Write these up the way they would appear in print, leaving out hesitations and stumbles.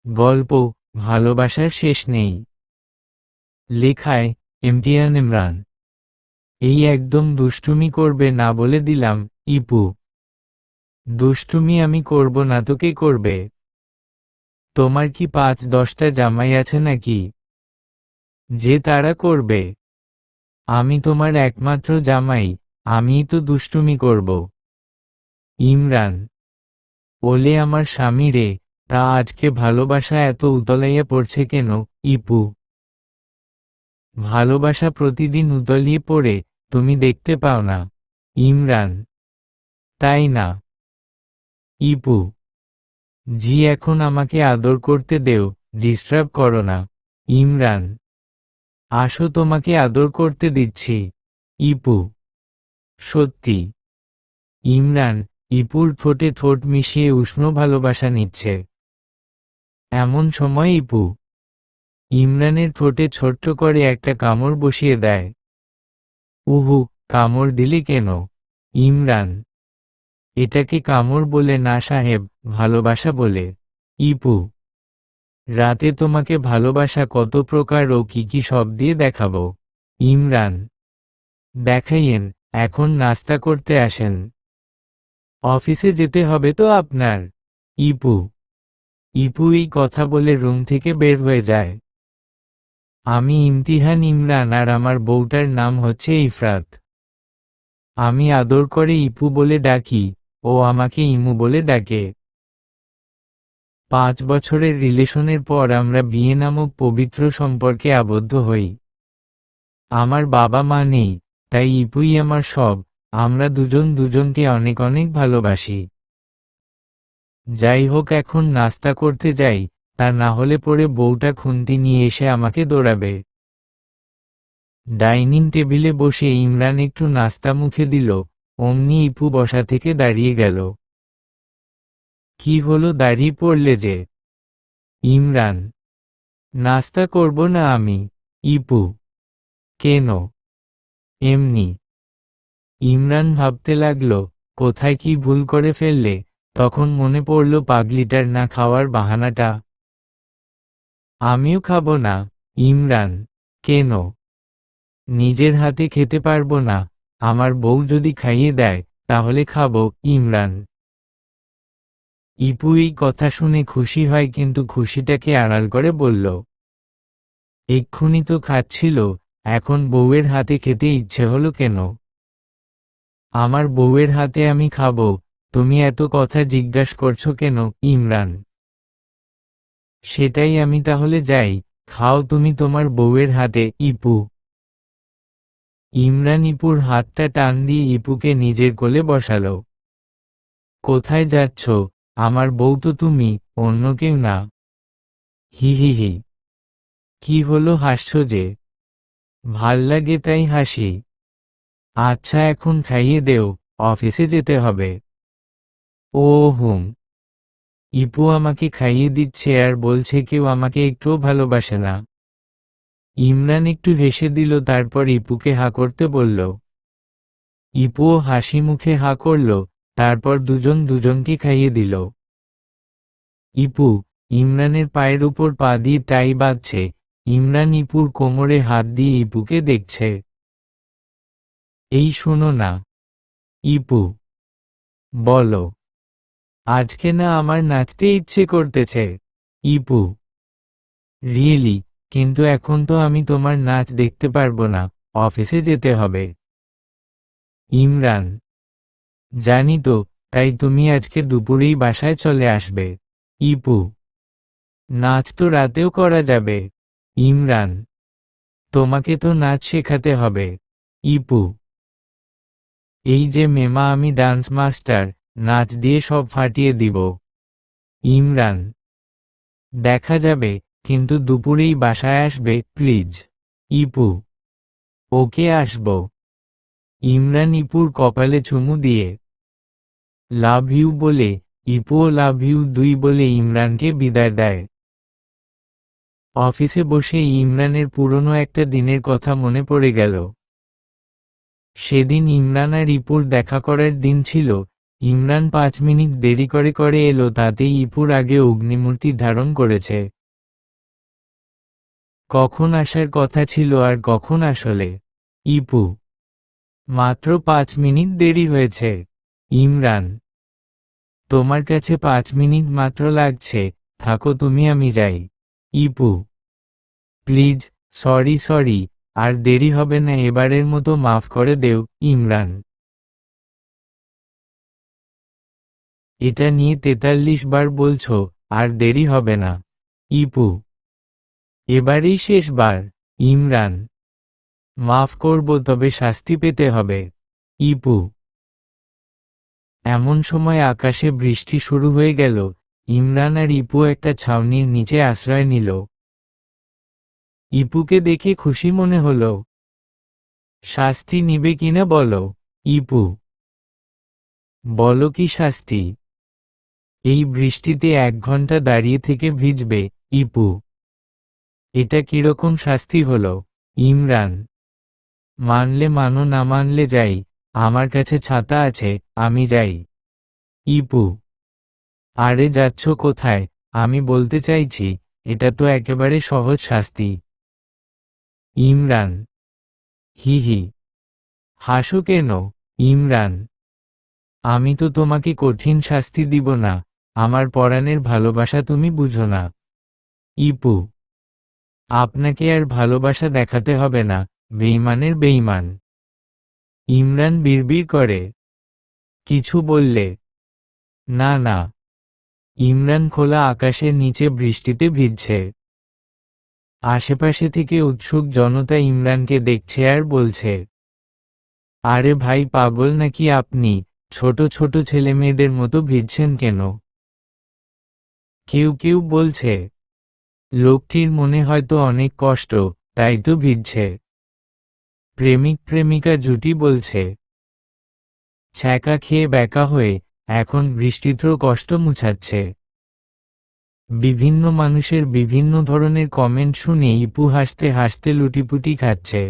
গল্প ভালোবাসার শেষ নেই। লেখায় এমটিআর ইমরান। এই একদম দুষ্টুমি করবে না বলে দিলাম, ইপু। দুষ্টুমি আমি করব না তো কে করবে? তোমার কি ৫-১০টা জামাই আছে নাকি যে তারা করবে? আমি তোমার একমাত্র জামাই, আমিই তো দুষ্টুমি করব। ইমরান। ওলে আমার স্বামী রে, তা আজকে ভালোবাসা এত উতলাইয়া পড়ছে কেন, ইপু? ভালোবাসা প্রতিদিন উতলিয়ে পড়ে, তুমি দেখতে পাও না? ইমরান। তাই না? ইপু। জি এখন আমাকে আদর করতে দেও, ডিস্টার্ব করো না। ইমরান। আসো তোমাকে আদর করতে দিচ্ছি। ইপু। সত্যি? ইমরান। ইপুর ঠোঁটে ঠোঁট মিশিয়ে উষ্ণ ভালোবাসা নিচ্ছে। এমন সময় ইপু ইমরানের ঠোঁটে ছোট্ট করে একটা কামড় বসিয়ে দেয়। উহু, কামড় দিলি কেন? ইমরান। এটাকে কামড় বলে না সাহেব, ভালোবাসা বলে। ইপু। রাতে তোমাকে ভালোবাসা কত প্রকার ও কি কি সব দিয়ে দেখাবো। ইমরান। দেখাইয়েন, এখন নাস্তা করতে আসেন। অফিসে যেতে হবে তো আপনার। ইপু। ইপু এই কথা বলে রুম থেকে বের হয়ে যায়। আমি ইমতিহান ইমরান আর আমার বউটার নাম হচ্ছে ইফরাত। আমি আদর করে ইপু বলে ডাকি, ও আমাকে ইমু বলে ডাকে। ৫ বছরের রিলেশনের পর আমরা বিয়ে নামক পবিত্র সম্পর্কে আবদ্ধ হই। আমার বাবা মা নেই, তাই ইপুই আমার সব। আমরা দুজন দুজনকে অনেক অনেক ভালোবাসি। যাই হোক এখন নাস্তা করতে যাই, তা না হলে পরে বউটা খুন্তি নিয়ে এসে আমাকে দৌড়াবে। ডাইনিং টেবিলে বসে ইমরান একটু নাস্তা মুখে দিল, অমনি ইপু বসা থেকে দাঁড়িয়ে গেল। কি হলো, দাঁড়িয়ে পড়লে যে? ইমরান। নাস্তা করব না আমি। ইপু। কেন? এমনি। ইমরান ভাবতে লাগল, কোথায় কি ভুল করে ফেললে, তখন মনে পড়ল পাগলিটার না খাওয়ার বাহানাটা। আমিও খাবো না। ইমরান। কেন? নিজের হাতে খেতে পারবো না, আমার বউ যদি খাইয়ে দেয়, তাহলে খাবো। ইমরান। ইপু এই কথা শুনে খুশি হয় কিন্তু খুশিটাকে আড়াল করে বলল, এক্ষুনি তো খাচ্ছিল, এখন বউয়ের হাতে খেতে ইচ্ছে হলো কেন? আমার বউয়ের হাতে আমি খাবো, তুমি এত কথা জিজ্ঞাস করছো কেন? ইমরান। সেটাই আমি তাহলে যাই, খাও তুমি তোমার বউয়ের হাতে। ইপু। ইমরান ইপুর হাতটা টান দিয়ে ইপুকে নিজের কোলে বসালো। কোথায় যাচ্ছ? আমার বউ তো তুমি, অন্য কেউ না। হি হি হি। কি হলো, হাসছো যে? ভাল লাগে তাই হাসি। আচ্ছা এখন খাইয়ে দেও, অফিসে যেতে হবে। ও হুম। ইপু আমাকে খাইয়ে দিচ্ছে আর বলছে কেউ আমাকে একটুও ভালোবাসে না। ইমরান একটু হেসে দিল, তারপর ইপুকে হা করতে বলল। ইপুও হাসি মুখে হা করল, তারপর দুজন দুজনকে খাইয়ে দিল। ইপু ইমরানের পায়ের উপর পা দিয়ে টাই বাঁধছে। ইমরান ইপুর কোমরে হাত দিয়ে ইপুকে দেখছে। এই শোনো না। ইপু। বলো। আজকে না আমার নাচতে ইচ্ছে করতেছে। ইপু। রিয়েলি? কিন্তু এখন তো আমি তোমার নাচ দেখতে পারবো না, অফিসে যেতে হবে। ইমরান। জানি তো, তাই তুমি আজকে দুপুরেই বাসায় চলে আসবে। ইপু। নাচ তো রাতেও করা যাবে। ইমরান। তোমাকে তো নাচ শেখাতে হবে। ইপু। এই যে মেমা, আমি ডান্স মাস্টার, নাচ দিয়ে সব ফাটিয়ে দিব। ইমরান। দেখা যাবে, কিন্তু দুপুরেই বাসায় আসবে প্লিজ। ইপু। ওকে আসব। ইমরান ইপুর কপালে চুমু দিয়ে লাভ ইউ বলে, ইপুও লাভ ইউ দুই বলে ইমরানকে বিদায় দেয়। অফিসে বসে ইমরানের পুরনো একটা দিনের কথা মনে পড়ে গেল। সেদিন ইমরান আর ইপুর দেখা করার দিন ছিল, ইমরান 5 মিনিট দেরি করে এলো, তাতেই ইপুর আগে অগ্নিমূর্তি ধারণ করেছে। কখন আসার কথা ছিল আর কখন আসলে? ইপু: মাত্র 5 মিনিট দেরি হয়েছে। ইমরান: তোমার কাছে 5 মিনিট মাত্র লাগছে, থাকো তুমি, আমি যাই। ইপু: প্লিজ, সরি, আর দেরি হবে না, এবারের মতো মাফ করে দেও। ইমরান: এটা নিয়ে 43 বার বলছো, আর দেরি হবে না। ইপু: এবারেই শেষবার। ইমরান: মাফ করব, তবে শাস্তি পেতে হবে। ইপু: এমন সময় আকাশে বৃষ্টি শুরু হয়ে গেল। ইমরান আর ইপু একটা ছাউনির নিচে আশ্রয় নিল। ইপুকে দেখে খুশি মনে হলো। শাস্তি নিবে কিনা বলো? ইপু: বলো কি শাস্তি? এই বৃষ্টিতে 1 ঘন্টা দাঁড়িয়ে থেকে ভিজবে। ইপু: এটা কিরকম শাস্তি হলো? ইমরান: মানলে মানো, না মানলে যাই, আমার কাছে ছাতা আছে, আমি যাই। ইপু: আরে যাচ্ছ কোথায়? আমি বলতে চাইছি, এটা তো একেবারে সহজ শাস্তি। ইমরান: হি হি, হাসো কেন? ইমরান: আমি তো তোমাকে কঠিন শাস্তি দিব না, আমার পরাণের ভালোবাসা তুমি বুঝো না। ইপু: আপনাকে আর ভালোবাসা দেখাতে হবে না, বেঈমানের বেঈমান। ইমরান বিড়বিড় করে, কিছু বললে? না। ইমরান খোলা আকাশের নিচে বৃষ্টিতে ভিজছে। আশেপাশে থেকে উৎসুক জনতা ইমরানকে দেখছে আর বলছে, আরে ভাই, পাগল নাকি আপনি? ছোট ছেলেমেয়েদের মতো ভিজছেন কেন? কেউ বলছে, লোকটির মনে হয়তো অনেক কষ্ট, তাই তো ভিজছে। প্রেমিক প্রেমিকা জুটি বলছে, ছ্যাঁকা খেয়ে ব্যাকা হয়ে এখন বৃষ্টিতেও কষ্ট মুছাচ্ছে। বিভিন্ন মানুষের বিভিন্ন ধরনের কমেন্ট শুনে ইপু হাসতে হাসতে লুটিপুটি খাচ্ছে।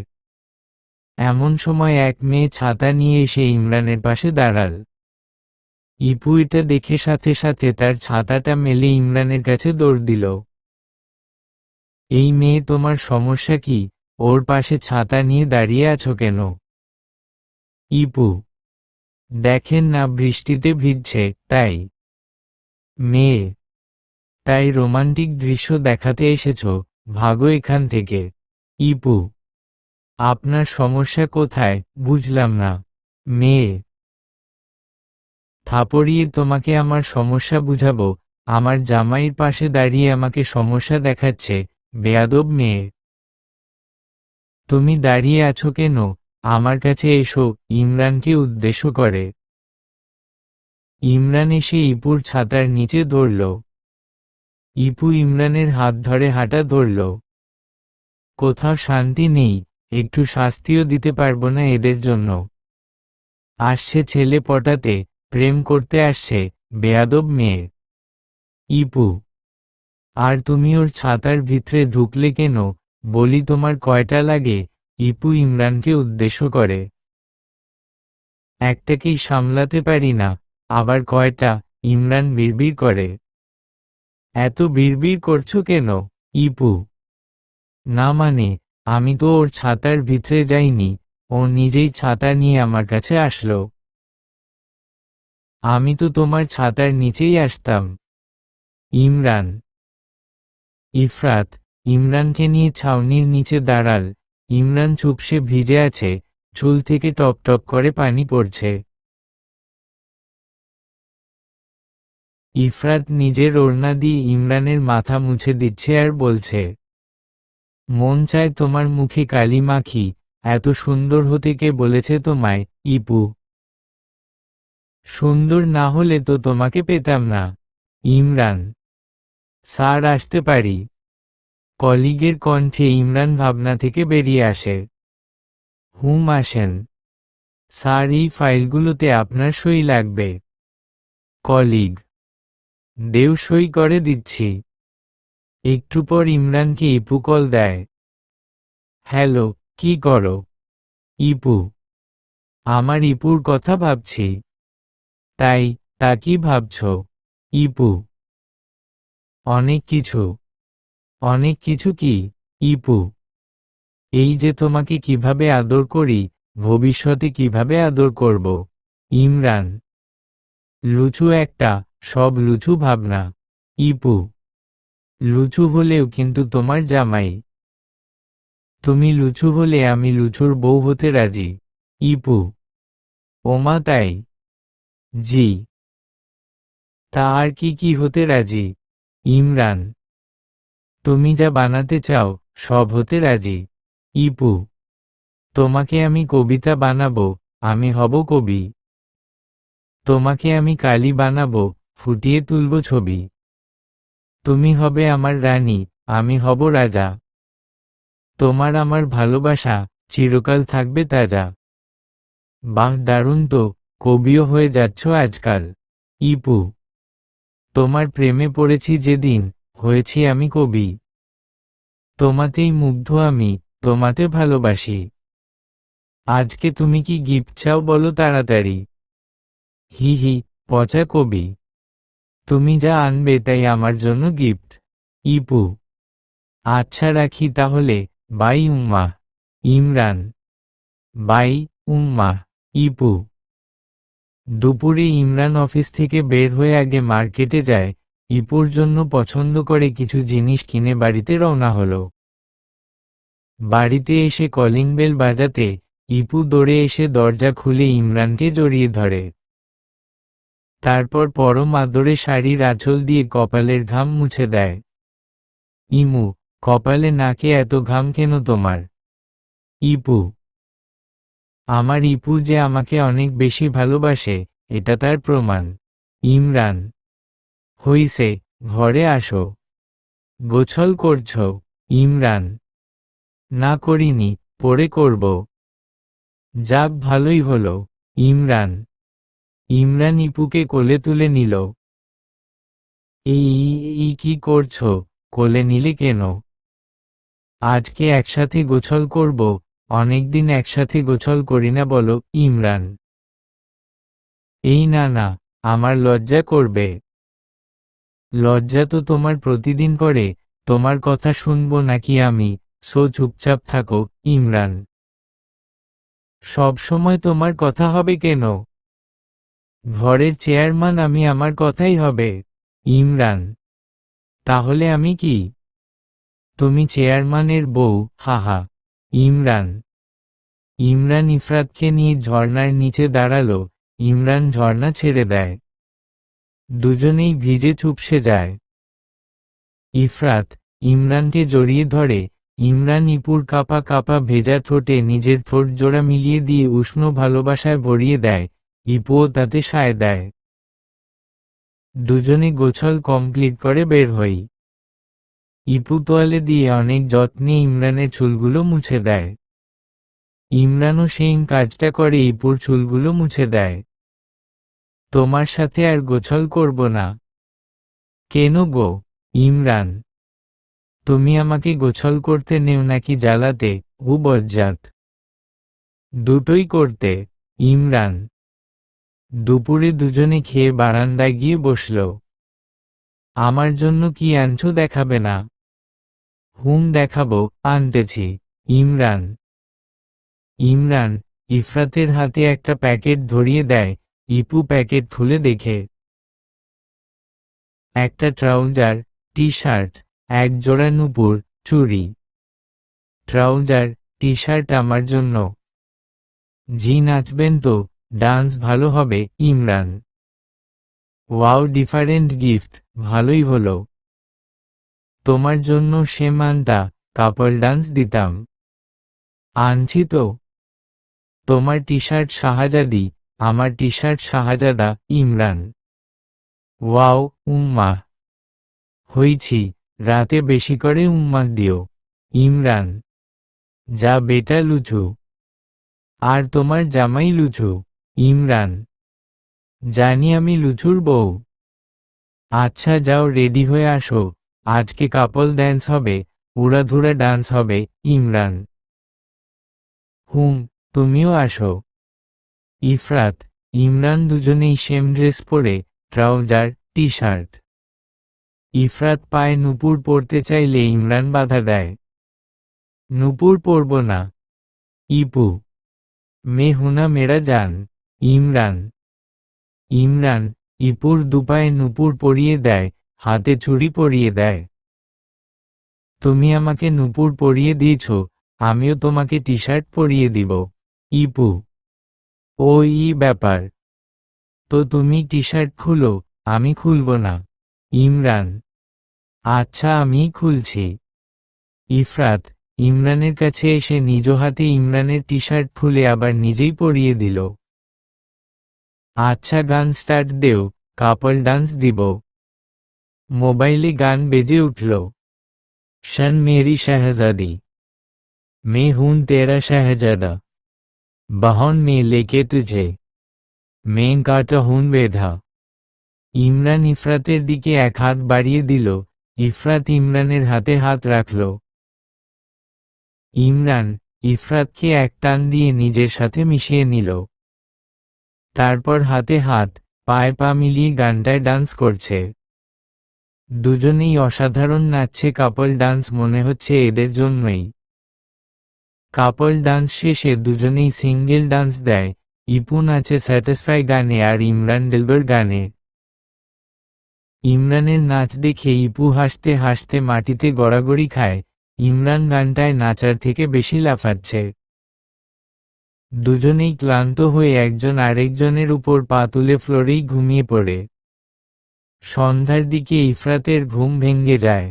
এমন সময় এক মেয়ে ছাতা নিয়ে এসে ইমরানের পাশে দাঁড়াল। ইপু এটা দেখে সাথে সাথে তার ছাতাটা মেলে ইমরানের কাছে দৌড় দিল। এই মেয়ে, তোমার সমস্যা কি? ওর পাশে ছাতা নিয়ে দাঁড়িয়ে আছো কেন? ইপু: দেখেন না বৃষ্টিতে ভিজছে, তাই। মেয়ে: তাই রোমান্টিক দৃশ্য দেখাতে এসেছো? ভাগো এখান থেকে। ইপু: আপনার সমস্যা কোথায়, বুঝলাম না। মেয়ে: থাপড়িয়ে তোমাকে আমার সমস্যা বুঝাবো? আমার জামাইয়ের পাশে দাঁড়িয়ে আমাকে সমস্যা দেখাচ্ছে, বেয়াদব মেয়ে। তুমি দাঁড়িয়ে আছো কেন? আমার কাছে এসো। ইমরানকে উদ্দেশ্য করে। ইমরান এসে ইপুর ছাতার নিচে ধরল। ইপু ইমরানের হাত ধরে হাঁটা ধরল। কোথাও শান্তি নেই, একটু শাস্তিও দিতে পারবো না এদের জন্য। আসছে ছেলে পটাতে, প্রেম করতে আসছে, বেয়াদব মেয়ে। ইপু: আর তুমি ওর ছাতার ভিতরে ঢুকলে কেন? বলি তোমার কয়টা লাগে? ইপু ইমরানকে উদ্দেশ্য করে। একটাকেই সামলাতে পারি না, আবার কয়টা? ইমরান বিড়বিড় করে। এত বিড়বিড় করছো কেন? ইপু: না মানে, আমি তো ওর ছাতার ভিতরে যাইনি, ও নিজেই ছাতা নিয়ে আমার কাছে আসলো। আমি তো তোমার ছাতার নিচেই আসতাম। ইমরান। ইফরাত ইমরানকে নিয়ে ছাউনির নিচে দাঁড়াল। ইমরান চুপসে ভিজে আছে, চুল থেকে টপ করে পানি পড়ছে। ইফরাত নিজের ওড়না দিয়ে ইমরানের মাথা মুছে দিচ্ছে আর বলছে, মন চায় তোমার মুখে কালি মাখি, এত সুন্দর হতে কে বলেছে তোমায়? ইপু: সুন্দর না হলে তো তোমাকে পেতাম না। ইমরান: স্যার, আসতে পারি? কলিগের কণ্ঠে ইমরান ভাবনা থেকে বেরিয়ে আসে। হুম, আসেন। স্যার, এই ফাইলগুলোতে আপনার সই লাগবে। কলিগ: দেও, সই করে দিচ্ছি। একটু পর ইমরানকে ইপু কল দেয়। হ্যালো, কি করো? ইপু: আমার ইপুর কথা ভাবছি। তাই, তা কি ভাবছ? ইপু। অনেক কিছু। অনেক কিছু কি? ইপু। এই যে তোমাকে কিভাবে আদর করি, ভবিষ্যতে কিভাবে আদর করব। ইমরান। লুচু একটা, সব লুচু ভাবনা। ইপু। লুচু হলেও কিন্তু তোমার জামাই। তুমি লুচু হলে আমি লুচুর বউ হতে রাজি। ইপু। ওমা তাই? জি। তা আর কি কি হতে রাজি? ইমরান। তুমি যা বানাতে চাও, সব হতে রাজি। ইপু। তোমাকে আমি কবিতা বানাবো, আমি হব কবি। তোমাকে আমি কালি বানাবো, ফুটিয়ে তুলব ছবি। তুমি হবে আমার রানী, আমি হব রাজা। তোমার আমার ভালোবাসা, চিরকাল থাকবে তাজা। বাহ দারুণ তো, কবিও হয়ে যাচ্ছ আজকাল। ইপু। তোমার প্রেমে পড়েছি যেদিন, হয়েছি আমি কবি। তোমাতেই মুগ্ধ আমি, তোমাতে ভালোবাসি। আজকে তুমি কি গিফট চাও বলো তাড়াতাড়ি। হি হি, পচা কবি। তুমি যা আনবে তাই আমার জন্য গিফট। ইপু। আচ্ছা রাখি তাহলে, বাই উম্মা। ইমরান। বাই, উম্মা। ইপু। দুপুরে ইমরান অফিস থেকে বের হয়ে আগে মার্কেটে যায়, ইপুর জন্য পছন্দ করে কিছু জিনিস কিনে বাড়িতে রওনা হলো। বাড়িতে এসে কলিং বেল বাজাতে, ইপু দৌড়ে এসে দরজা খুলে ইমরানকে জড়িয়ে ধরে। তারপর পরম আদরে শাড়ির আঁচল দিয়ে কপালের ঘাম মুছে দেয়। ইমু। কপালে নাকে এত ঘাম কেন তোমার? ইপু। আমার ইপু যে আমাকে অনেক বেশি ভালোবাসে, এটা তার প্রমাণ। ইমরান। হইছে, ঘরে আসো। গোছল করছ? ইমরান। না করিনি, পরে করব। যাক ভালোই হলো। ইমরান। ইমরান ইপুকে কোলে তুলে নিল। এই কি করছো, কোলে নিলে কেন? আজকে একসাথে গোছল করব, অনেকদিন একসাথে গোছল করি না বলো। ইমরান। এই না না, আমার লজ্জা করবে। লজ্জা তো তোমার প্রতিদিন করে, তোমার কথা শুনবো নাকি আমি, সো চুপচাপ থাকো। ইমরান। সব সময় তোমার কথা হবে কেন? ঘরের চেয়ারম্যান আমি, আমার কথাই হবে। ইমরান। তাহলে আমি কি? তুমি চেয়ারম্যানের বউ, হাহা। ইমরান। ইমরান ইফরাতকে নিয়ে ঝর্ণার নিচে দাঁড়ালো, ইমরান ঝর্ণা ছেড়ে দেয়। দুজনেই ভিজে চুপসে যায়। ইফরাত। ইমরানকে জড়িয়ে ধরে, ইমরান ইপুর কাপা কাপা ভেজা ঠোঁটে নিজের ঠোঁট জোড়া মিলিয়ে দিয়ে উষ্ণ ভালোবাসায় ভরিয়ে দেয়, ইপুও তাতে সায় দেয়। দুজনে গোছল কমপ্লিট করে বের হই। ইপু তোয়ালে দিয়ে অনেক যত্নে ইমরানের চুলগুলো মুছে দেয়। ইমরানও সেই কাজটা করে ইপুর চুলগুলো মুছে দেয়। তোমার সাথে আর গোছল করব না। কেন গো? ইমরান। তুমি আমাকে গোছল করতে নেও নাকি জ্বালাতে, ও বজ্জাত? দুটোই করতে। ইমরান। দুপুরে দুজনে খেয়ে বারান্দায় গিয়ে বসল। আমার জন্য কি আনছো দেখাবে না? হুম দেখাবো, আনতেছি। ইমরান। ইমরান। ইফরাতের হাতে একটা প্যাকেট ধরিয়ে দেয়, ইপু প্যাকেট খুলে দেখে। একটা ট্রাউজার, টি শার্ট, এক জোড়া নুপুর, চুড়ি। ট্রাউজার, টি শার্ট আমার জন্য? জি নাচবেন তো, ডান্স ভালো হবে। ইমরান। ওয়াও ডিফারেন্ট গিফট, ভালোই হলো। তোমার জন্য সেম আনতা, কাপল ডান্স দিতাম। আনছি তো। তোমার টি শার্ট শাহজাদি, আমার টি শার্ট শাহজাদা। ইমরান। ওয়াও, উম্মা। হইছি, রাতে বেশি করে উম্মা দিও। ইমরান। যা বেটা লুচু। আর তোমার জামাই লুচু। ইমরান। জানি আমি লুচুর বউ। আচ্ছা যাও রেডি হয়ে আসো, আজকে কাপল ড্যান্স হবে, উড়াধুরা ডান্স হবে। ইমরান। হুম, তুমিও আসো। ইফরাত। ইমরান দুজনেই সেম ড্রেস পরে, ট্রাউজার, টি শার্ট। ইফরাত পায়ে নূপুর পরতে চাইলে ইমরান বাধা দেয়। নূপুর পরব না। ইপু, মে হুনা মেরা জান। ইমরান। ইমরান, ইপুর দুপায়ে নূপুর পরিয়ে দেয়, হাতে চুড়ি পরিয়ে দেয়। তুমি আমাকে নূপুর পরিয়ে দিয়েছ, আমিও তোমাকে টি শার্ট পরিয়ে দিব। ইপু, ও ব্যাপার। তো তুমি টি শার্ট খুলো, আমি খুলব না। ইমরান, আচ্ছা আমি খুলছি। ইফরাত, ইমরানের কাছে এসে নিজ হাতে ইমরানের টি শার্ট খুলে আবার নিজেই পরিয়ে দিল। আচ্ছা গান স্টার্ট দেও, কাপল ডান্স দিব। মোবাইলে গান বেজে উঠল। शन मेरी शहजादी, मैं हूं तेरा शहजादा, बहन में लेके तुझे, मैं काटा हूं बेधा। ইমরান ইফরাতের দিকে এক হাত বাড়িয়ে দিল, ইফরাত ইমরানের হাতে হাত রাখল। ইমরান ইফরাতকে এক টান দিয়ে নিজের সাথে মিশিয়ে নিল। তারপর হাতে হাত, পায়ে পা মিলিয়ে গানটায় ডান্স করছে। দুজনেই অসাধারণ নাচছে। কাপল ডান্স মনে হচ্ছে এদের জন্যই। কাপল ডান্স শেষে দুজনেই সিঙ্গেল ডান্স দেয়। ইপু নাচে স্যাটিসফাই গানে আর ইমরান দিলবার গানে। ইমরানের নাচ দেখে ইপু হাসতে হাসতে মাটিতে গড়াগড়ি খায়। ইমরান গানটায় নাচার থেকে বেশি লাফাচ্ছে। দুজনেই ক্লান্ত হয়ে একজন আরেকজনের উপর পা তুলে ফ্লোরেই ঘুমিয়ে পড়ে। সন্ধ্যার দিকে ইফরাতের ঘুম ভেঙে যায়।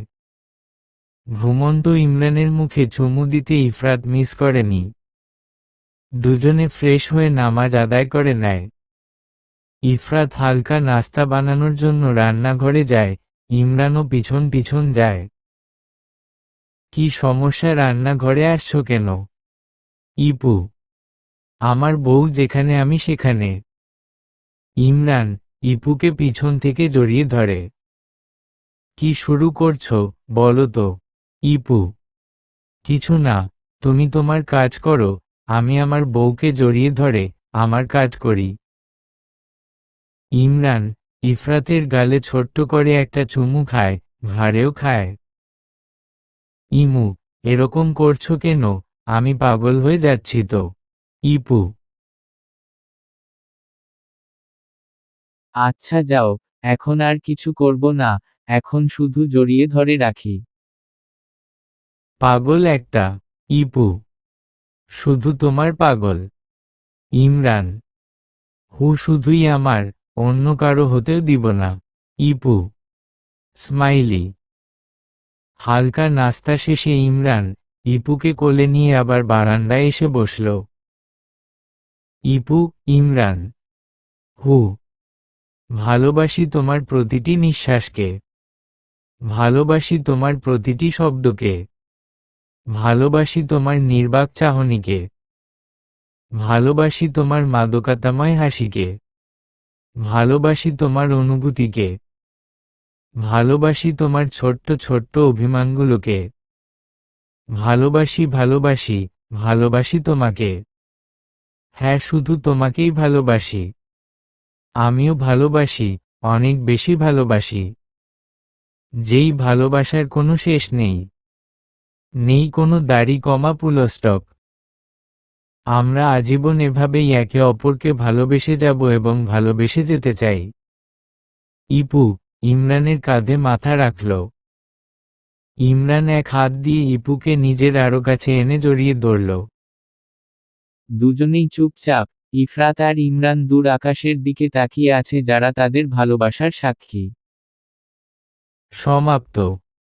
ঘুমন্ত ইমরানের মুখে চুমু দিতে ইফরাত মিস করেনি। দুজনে ফ্রেশ হয়ে নামাজ আদায় করে নেয়। ইফরাত হালকা নাস্তা বানানোর জন্য রান্নাঘরে যায়, ইমরানও পিছন পিছন যায়। কি সমস্যা, রান্নাঘরে আসছো কেন? ইপু, আমার বউ যেখানে আমি সেখানে। ইমরান ইপুকে পিছন থেকে জড়িয়ে ধরে। কি শুরু করছো, বলো তো? ইপু, কিছু না, তুমি তোমার কাজ করো, আমি আমার বউকে জড়িয়ে ধরে আমার কাজ করি। ইমরান ইফরাতের গালে ছোট্ট করে একটা চুমু খায়, ঘাড়েও খায়। ইমু, এরকম করছো কেন? আমি পাগল হয়ে যাচ্ছি তো। ইপু, আচ্ছা যাও, এখন আর কিছু করব না, এখন শুধু জড়িয়ে ধরে রাখি। পাগল একটা। ইপু, শুধু তোমার পাগল। ইমরান, শুধুই আমার, অন্য কারো হতেও দিব না। ইপু, স্মাইলি। হালকা নাস্তা শেষে ইমরান ইপুকে কোলে নিয়ে আবার বারান্দায় এসে বসল। ইপু, ইমরান, ভালোবাসি তোমার প্রতিটি নিঃশ্বাসকে, ভালোবাসি তোমার প্রতিটি শব্দকে, ভালোবাসি তোমার নির্বাক চাহনিকে, ভালোবাসি তোমার মাদকাতাময় হাসিকে, ভালোবাসি তোমার অনুভূতিকে, ভালোবাসি তোমার ছোট্ট ছোট্ট অভিমানগুলোকে, ভালোবাসি ভালোবাসি ভালোবাসি তোমাকে। হ্যাঁ, শুধু তোমাকেই ভালোবাসি। আমিও ভালোবাসি, অনেক বেশি ভালোবাসি। যেই ভালোবাসার কোনো শেষ নেই, নেই কোনো দাড়ি কমা ফুলস্টপ। আমরা আজীবন এভাবেই একে অপরকে ভালোবেসে যাব এবং ভালোবেসে যেতে চাই। ইপু ইমরানের কাঁধে মাথা রাখল। ইমরান এক হাত দিয়ে ইপুকে নিজের আরো কাছে এনে জড়িয়ে ধরল। দুজনেই চুপচাপ। ইফরাত আর ইমরান দূর আকাশের দিকে তাকিয়ে আছে, যারা তাদের ভালোবাসার সাক্ষী। সমাপ্ত।